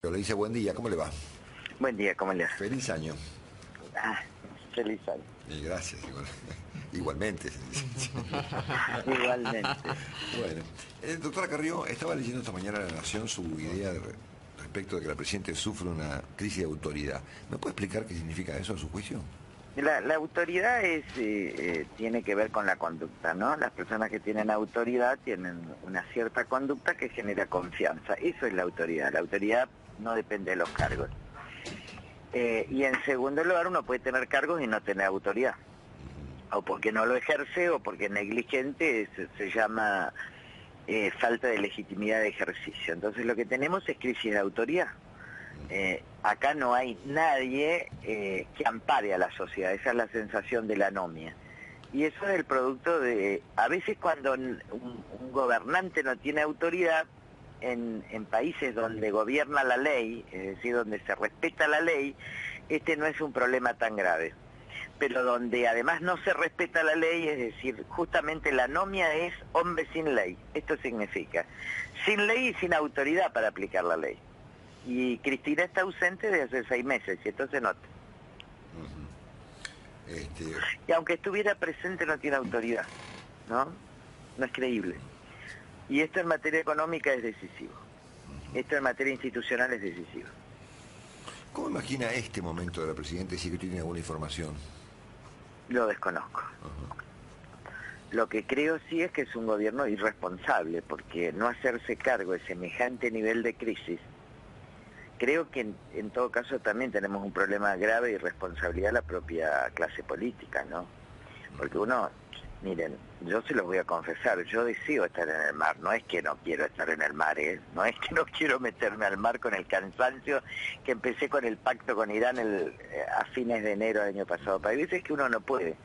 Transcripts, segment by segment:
Le dice buen día, ¿cómo le va? Buen día, ¿cómo le hace? Feliz año. Ah, feliz año. Y gracias, igualmente. Igualmente. Bueno, doctora Carrió, estaba leyendo esta mañana en La Nación su idea respecto de que la Presidenta sufre una crisis de autoridad. ¿Me puede explicar qué significa eso a su juicio? La autoridad tiene que ver con la conducta, ¿no? Las personas que tienen autoridad tienen una cierta conducta que genera confianza. Eso es la autoridad. La autoridad no depende de los cargos. Y en segundo lugar, uno puede tener cargos y no tener autoridad. O porque no lo ejerce o porque es negligente, se llama falta de legitimidad de ejercicio. Entonces lo que tenemos es crisis de autoridad. Acá no hay nadie que ampare a la sociedad, esa es la sensación de la anomia. Y eso es el producto de, a veces cuando un gobernante no tiene autoridad, en países donde gobierna la ley, es decir, donde se respeta la ley, este no es un problema tan grave. Pero donde además no se respeta la ley, es decir, justamente la anomia es hombre sin ley. Esto significa, sin ley y sin autoridad para aplicar la ley. Y Cristina está ausente desde hace 6 meses, y esto se nota. Y aunque estuviera presente no tiene autoridad, ¿no? No es creíble. Y esto en materia económica es decisivo. Esto en materia institucional es decisivo. ¿Cómo imagina este momento de la Presidenta, si que tiene alguna información? Lo desconozco. Lo que creo sí es que es un gobierno irresponsable, porque no hacerse cargo de semejante nivel de crisis. Creo que en todo caso también tenemos un problema grave de irresponsabilidad de la propia clase política, ¿no? Porque uno, miren, yo se los voy a confesar, yo deseo estar en el mar, no es que no quiero estar en el mar, no es que no quiero meterme al mar con el cansancio que empecé con el pacto con Irán a fines de enero del año pasado. Pero hay veces que uno no puede,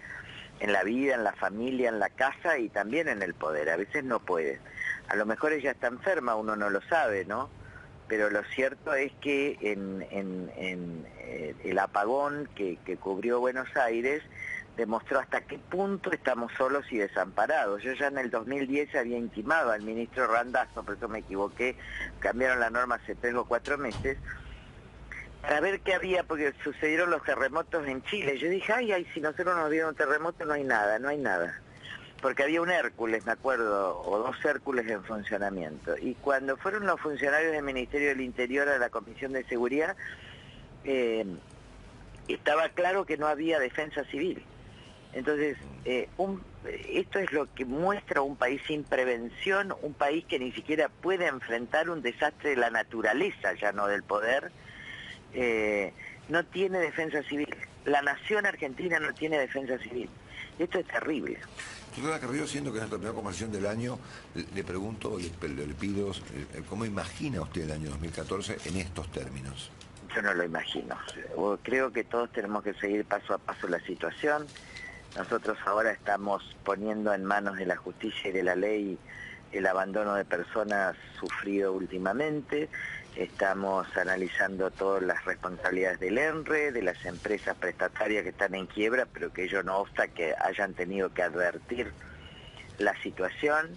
en la vida, en la familia, en la casa y también en el poder, a veces no puede. A lo mejor ella está enferma, uno no lo sabe, ¿no? Pero lo cierto es que el apagón que cubrió Buenos Aires demostró hasta qué punto estamos solos y desamparados. Yo ya en el 2010 había intimado al ministro Randazzo, por eso me equivoqué, cambiaron la norma hace 3 o 4 meses, para ver qué había, porque sucedieron los terremotos en Chile. Yo dije, ay, si nosotros nos dieron un terremoto no hay nada, no hay nada. Porque había un Hércules, me acuerdo, o 2 Hércules en funcionamiento. Y cuando fueron los funcionarios del Ministerio del Interior a la Comisión de Seguridad, estaba claro que no había defensa civil. Entonces, esto es lo que muestra un país sin prevención, un país que ni siquiera puede enfrentar un desastre de la naturaleza, ya no del poder, no tiene defensa civil. La nación argentina no tiene defensa civil. Esto es terrible. Doctora Carrió, siendo que es nuestra primera conversación del año, le pregunto, le pido, ¿cómo imagina usted el año 2014 en estos términos? Yo no lo imagino. Creo que todos tenemos que seguir paso a paso la situación. Nosotros ahora estamos poniendo en manos de la justicia y de la ley el abandono de personas sufrido últimamente. Estamos analizando todas las responsabilidades del ENRE, de las empresas prestatarias que están en quiebra, pero que ello no obsta que hayan tenido que advertir la situación,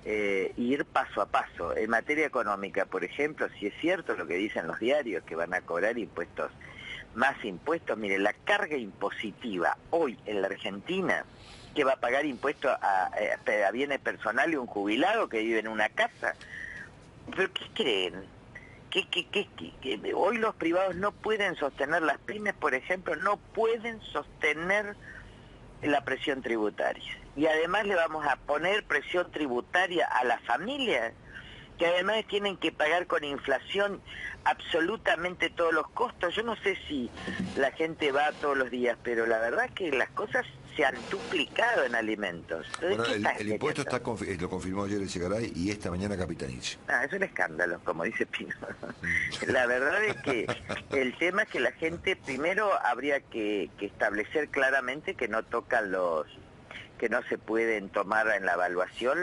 ir paso a paso. En materia económica, por ejemplo, si es cierto lo que dicen los diarios, que van a cobrar impuestos, más impuestos, mire, la carga impositiva hoy en la Argentina, que va a pagar impuestos a bienes personales un jubilado que vive en una casa. ¿Pero qué creen? Que hoy los privados no pueden sostener, las pymes, por ejemplo, no pueden sostener la presión tributaria. Y además le vamos a poner presión tributaria a las familias, que además tienen que pagar con inflación absolutamente todos los costos. Yo no sé si la gente va todos los días, pero la verdad es que las cosas se han duplicado en alimentos. Entonces, bueno, el impuesto está lo confirmó ayer el Segaray y esta mañana Capitanich. Es un escándalo, como dice Pino. La verdad es que el tema es que la gente, primero habría que establecer claramente que no tocan que no se pueden tomar en la evaluación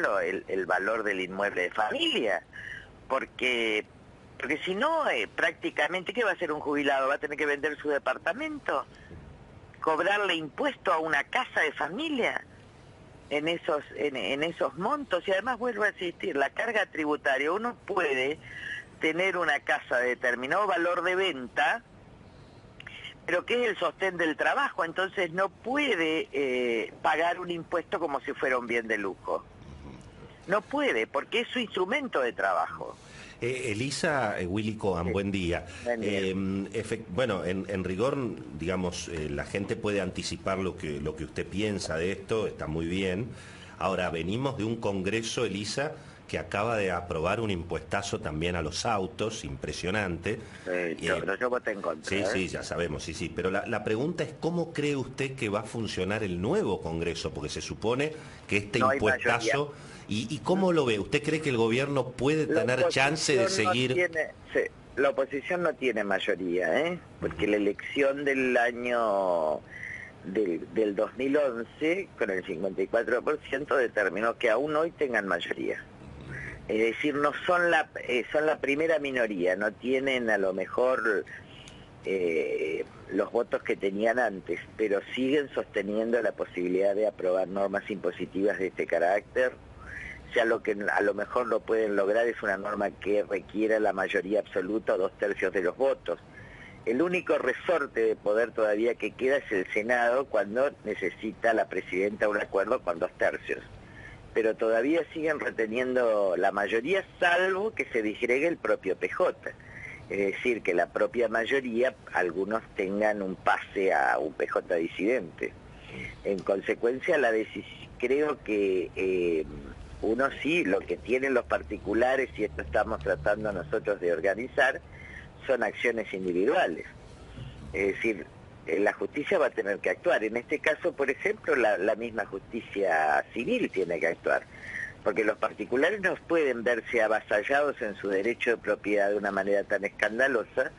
el valor del inmueble de familia, porque si no, prácticamente, ¿qué va a hacer un jubilado? ¿Va a tener que vender su departamento? ¿Cobrarle impuesto a una casa de familia en esos montos? Y además vuelvo a insistir, la carga tributaria, uno puede tener una casa de determinado valor de venta, pero que es el sostén del trabajo, entonces no puede pagar un impuesto como si fuera un bien de lujo. No puede, porque es su instrumento de trabajo. Elisa, Willy Cohen, Sí. buen día. Buen día. Bueno, en rigor, digamos, la gente puede anticipar lo que usted piensa de esto, está muy bien. Ahora, venimos de un congreso, Elisa, que acaba de aprobar un impuestazo también a los autos, impresionante. Pero yo voté en contra. Sí, sí, ya sabemos, sí, sí. Pero la pregunta es, ¿cómo cree usted que va a funcionar el nuevo congreso? Porque se supone que este No hay impuestazo... ¿Y cómo lo ve? ¿Usted cree que el gobierno puede tener chance de seguir...? La oposición no tiene mayoría, porque la elección del año del 2011, con el 54%, determinó que aún hoy tengan mayoría. Es decir, no son son la primera minoría, no tienen a lo mejor los votos que tenían antes, pero siguen sosteniendo la posibilidad de aprobar normas impositivas de este carácter. O sea, lo que a lo mejor lo pueden lograr es una norma que requiera la mayoría absoluta o 2/3 de los votos. El único resorte de poder todavía que queda es el Senado, cuando necesita la presidenta un acuerdo con 2/3. Pero todavía siguen reteniendo la mayoría, salvo que se disgregue el propio PJ. Es decir, que la propia mayoría, algunos tengan un pase a un PJ disidente. En consecuencia, creo que uno sí, lo que tienen los particulares, y esto estamos tratando nosotros de organizar, son acciones individuales. Es decir, la justicia va a tener que actuar. En este caso, por ejemplo, la misma justicia civil tiene que actuar, porque los particulares no pueden verse avasallados en su derecho de propiedad de una manera tan escandalosa,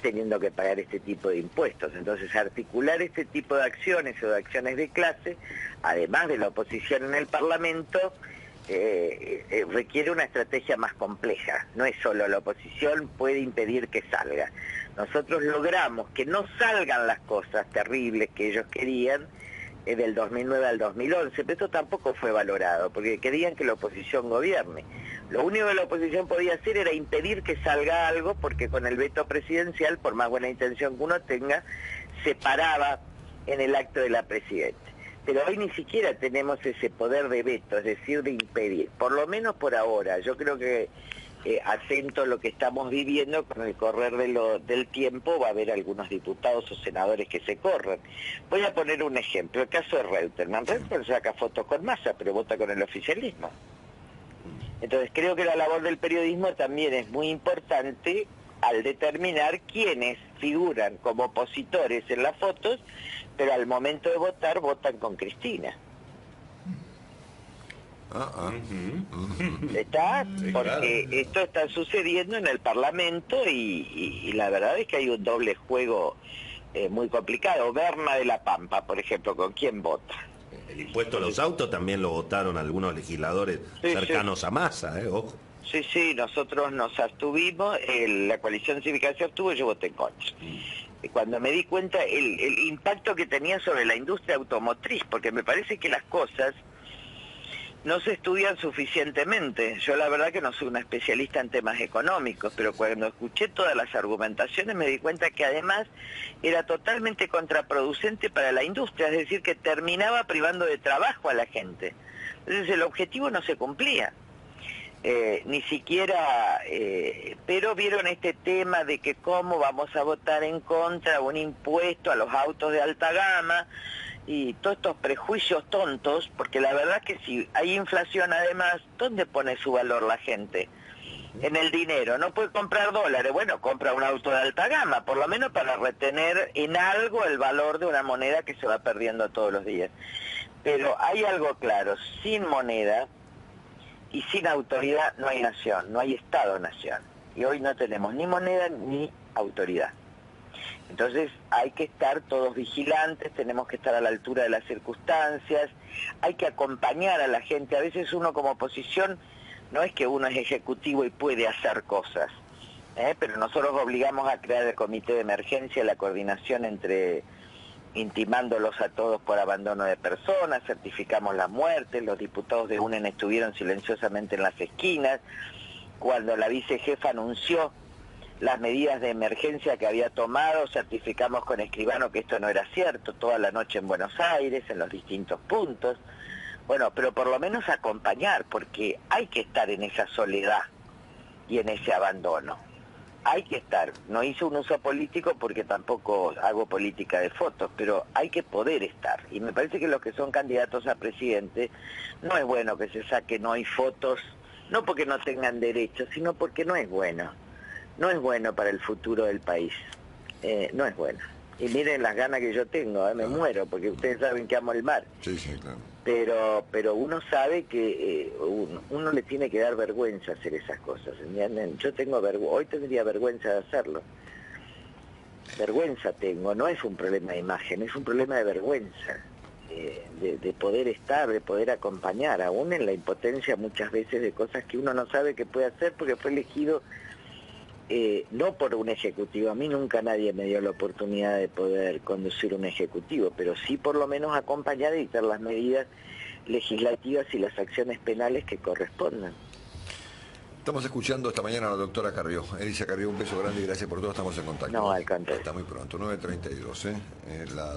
teniendo que pagar este tipo de impuestos. Entonces, articular este tipo de acciones o de acciones de clase, además de la oposición en el Parlamento, requiere una estrategia más compleja. No es solo la oposición puede impedir que salga. Nosotros logramos que no salgan las cosas terribles que ellos querían del 2009 al 2011, pero esto tampoco fue valorado, porque querían que la oposición gobierne. Lo único que la oposición podía hacer era impedir que salga algo, porque con el veto presidencial, por más buena intención que uno tenga, se paraba en el acto de la presidenta. Pero hoy ni siquiera tenemos ese poder de veto, es decir, de impedir, por lo menos por ahora. Yo creo que atento a lo que estamos viviendo, con el correr del tiempo va a haber algunos diputados o senadores que se corran. Voy a poner un ejemplo, el caso de Reutemann. Reutemann saca fotos con Massa, pero vota con el oficialismo. Entonces creo que la labor del periodismo también es muy importante al determinar quiénes figuran como opositores en las fotos, pero al momento de votar, votan con Cristina. ¿Está? Sí, porque claro. esto está sucediendo en el Parlamento y la verdad es que hay un doble juego muy complicado. Berna de la Pampa, por ejemplo, ¿con quién vota? El impuesto a los autos también lo votaron algunos legisladores cercanos a Massa, ojo. Sí, sí, nosotros nos abstuvimos, la coalición cívica se abstuvo y yo voté en contra. Cuando me di cuenta el impacto que tenía sobre la industria automotriz, porque me parece que las cosas no se estudian suficientemente. Yo la verdad que no soy una especialista en temas económicos, pero cuando escuché todas las argumentaciones me di cuenta que además era totalmente contraproducente para la industria, es decir, que terminaba privando de trabajo a la gente. Entonces el objetivo no se cumplía. Ni siquiera, pero vieron este tema de que cómo vamos a votar en contra de un impuesto a los autos de alta gama, y todos estos prejuicios tontos, porque la verdad que si hay inflación además, ¿dónde pone su valor la gente? En el dinero. No puede comprar dólares, bueno, compra un auto de alta gama, por lo menos para retener en algo el valor de una moneda que se va perdiendo todos los días. Pero hay algo claro, sin moneda y sin autoridad no hay nación, no hay Estado-nación. Y hoy no tenemos ni moneda ni autoridad. Entonces hay que estar todos vigilantes, tenemos que estar a la altura de las circunstancias, hay que acompañar a la gente. A veces uno como oposición, no es que uno es ejecutivo y puede hacer cosas, pero nosotros obligamos a crear el comité de emergencia, la coordinación entre intimándolos a todos por abandono de personas, certificamos las muertes, los diputados de UNEN estuvieron silenciosamente en las esquinas, cuando la vicejefa anunció las medidas de emergencia que había tomado, certificamos con Escribano que esto no era cierto, toda la noche en Buenos Aires, en los distintos puntos. Bueno, pero por lo menos acompañar, porque hay que estar en esa soledad y en ese abandono. Hay que estar. No hice un uso político porque tampoco hago política de fotos, pero hay que poder estar. Y me parece que los que son candidatos a presidente, no es bueno que se saquen hoy fotos, no porque no tengan derecho, sino porque no es bueno. No es bueno para el futuro del país. No es bueno. Y miren las ganas que yo tengo, me muero, porque ustedes saben que amo el mar. Sí, sí, claro. Pero uno sabe que uno le tiene que dar vergüenza hacer esas cosas, ¿entienden? Yo tengo hoy tendría vergüenza de hacerlo. Vergüenza tengo, no es un problema de imagen, es un problema de vergüenza, de poder estar, de poder acompañar, aún en la impotencia muchas veces de cosas que uno no sabe que puede hacer porque fue elegido no por un ejecutivo. A mí nunca nadie me dio la oportunidad de poder conducir un ejecutivo, pero sí por lo menos acompañar y dictar las medidas legislativas y las acciones penales que correspondan. Estamos escuchando esta mañana a la doctora Carrió. Elisa Carrió, un beso grande y gracias por todo, estamos en contacto. No, al contrario. Hasta muy pronto, 9:32,